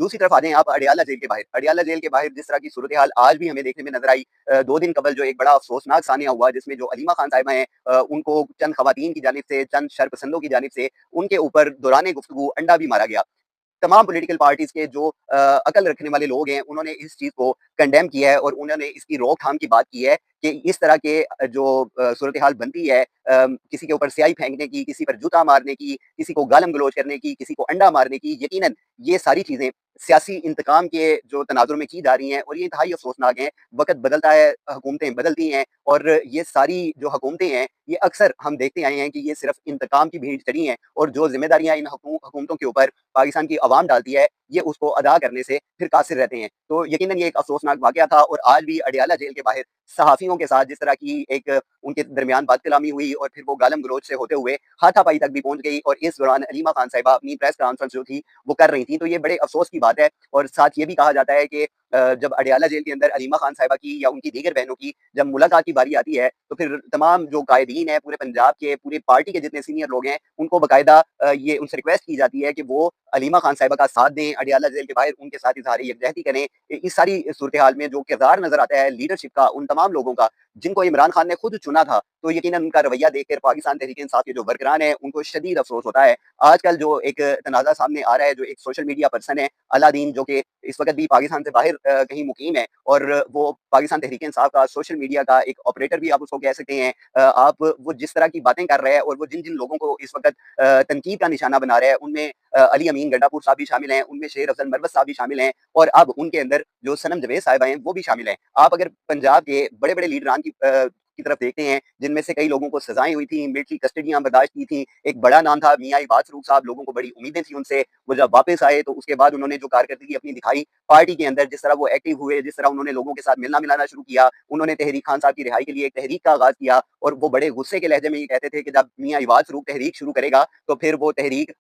दूसरी तरफ आ जाएँ आप अडियाला जेल के बाहर। अडियाला जेल के बाहर जिस तरह की सूरत-ए-हाल आज भी हमें देखने में नज़र आई 2 दिन कबल जो एक बड़ा अफ़सोसनाक सानिया हुआ जिसमें जो अलीमा खान साहिबा हैं उनको चंद ख़वातीन की जानिब से, चंद शरपसंदों की जानिब से उनके ऊपर दौरान गुफ्तगू अंडा भी मारा गया। तमाम पॉलिटिकल पार्टीज़ के जो अकल रखने वाले लोग हैं, उन्होंने इस चीज़ को कंडेम किया है और उन्होंने इसकी रोकथाम की बात की है कि इस तरह के जो सूरत-ए-हाल बनती है किसी के ऊपर स्याही फेंकने की, किसी पर जूता मारने की, किसी को गालम-गलौच करने की, किसी को अंडा मारने की, यकीनन ये सारी चीज़ें सियासी इंतकाम के जो तनाज़ुर में की जा रही हैं और ये इंतहाई अफ़सोसनाक हैं। वक़्त बदलता है, हुकूमतें बदलती हैं और ये सारी जो हुकूमतें हैं, ये अक्सर हम देखते आए हैं कि ये सिर्फ़ इंतकाम की भीड़ चढ़ी हैं और जो ज़िम्मेदारियाँ इन हुकूमतों के ऊपर पाकिस्तान की अवाम डालती है, ये उसको अदा करने से फिर कासिर रहते हैं। तो यकीनन ये एक अफ़सोसनाक वाक़या था और आज भी अडियाला जेल के बाहर सहाफ़ियों के साथ जिस तरह की एक उनके दरमियान बात-कलामी हुई और फिर वो गालम-गलौच से होते हुए हाथापाई तक भी पहुँच गई और इस दौरान अलीमा खान साहिबा अपनी प्रेस कॉन्फ्रेंस जो थी, वो कर रही थीं। तो ये बड़े अफ़सोस की बात है और साथ ये भी कहा जाता है कि जब अडियाला जेल के अंदर अलीमा खान साहिबा की या उनकी दीगर बहनों की जब मुलाकात की बारी आती है, तो फिर तमाम जो कायदीन हैं, पूरे पंजाब के, पूरी पार्टी के जितने सीनियर लोग हैं, उनको बाकायदा ये उनसे रिक्वेस्ट की जाती है कि वो अलीमा खान साहिबा का साथ दें, अडियाला जेल के बाहर उनके साथ इज़हार यकजहती करें। इस सारी सूरत-ए-हाल में जो किरदार नज़र आता है लीडरशिप का उन तमाम लोगों का, जिनको इमरान खान ने खुद चुना था, तो यकीनन उनका रवैया देखकर पाकिस्तान तहरीक-ए-इंसाफ के जो वर्करान हैं, उनको शदीद अफ़सोस होता है। आजकल जो एक तनाज़ा सामने आ रहा है, जो एक सोशल मीडिया पर्सन है, अलादीन, जो कि इस वक़्त भी पाकिस्तान से बाहर कहीं मुकीम है और वो पाकिस्तान तहरीक-ए-इंसाफ का सोशल मीडिया का एक ऑपरेटर भी आप उसको कह सकते हैं। आप वो जिस तरह की बातें कर रहा है और वो जिन-जिन लोगों को इस वक़्त तनकीद का निशाना बना रहा है, उनमें अली अमीन गंडापुर साहब भी शामिल हैं, उनमें शेर अफजल मरवत साहब भी शामिल हैं और अब उनके अंदर जो सनम जवेद साहिबा हैं, वो भी शामिल हैं। आप अगर पंजाब के बड़े-बड़े लीडरान की तरफ देखते हैं, जिनमें से कई लोगों को सज़ाएँ हुई थी, मिलिट्री कस्टडियाँ बर्दाश्त की थी। एक बड़ा नाम था मियाँ इबाद फ़ारूक साहब, लोगों को बड़ी उम्मीदें थी उनसे। वो जब वापस आए तो उसके बाद उन्होंने जो कारकर्दगी अपनी दिखाई पार्टी के अंदर, जिस तरह वो एक्टिव हुए, जिस तरह उन्होंने लोगों के साथ मिलना-मिलाना शुरू किया, उन्होंने तहरीक खान साहब की रिहाई के लिए एक तहरीक का आगाज़ किया और वो बड़े गुस्से के लहजे में ये कहते थे कि जब मियाँ इबाद फ़ारूक तहरीक शुरू करेगा, तो फिर वो तहरीक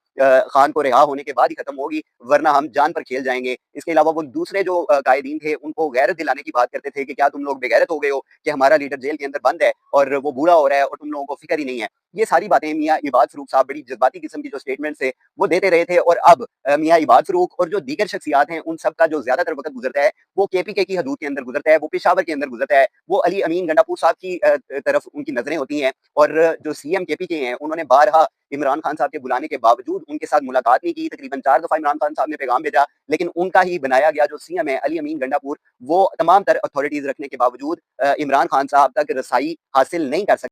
खान को रिहा होने के बाद ही खत्म होगी, वरना हम जान पर खेल जाएँगे। इसके अलावा वो दूसरे जो कायदीन थे, उनको गैरत दिलाने की बात करते थे कि क्या तुम लोग बेगैरत हो गए हो कि हमारा लीडर जेल के अंदर बंद है और वो बूढ़ा हो रहा है और तुम लोगों को फ़िक्र ही नहीं है। ये सारी बातें मियाँ इबाद फ़ारूक साहब बड़ी जज़्बाती किस्म की जो स्टेटमेंट्स थे, वो देते रहे थे और अब मियाँ इबाद फ़ारूक और जो दीगर शख्सियात हैं, उन सब का जो ज़्यादातर वक़्त गुज़रता है, वो केपीके की हदूद के अंदर गुज़रता है, वो पेशावर के अंदर गुज़रता है। वो अली अमीन गंडापुर साहब की तरफ उनकी नज़रें होती हैं और जो सीएम केपीके हैं, उन्होंने बारहा इमरान खान साहब के बुलाने के बावजूद उनके साथ मुलाकात नहीं की। तकरीबन 4 दफ़ा इमरान खान साहब ने पैगाम भेजा, लेकिन उनका ही बनाया गया जो सीएम है अली अमीन गंडापुर, वो तमाम तर अथॉरिटीज़ रखने के बावजूद इमरान खान साहब तक रसाई हासिल नहीं कर सके।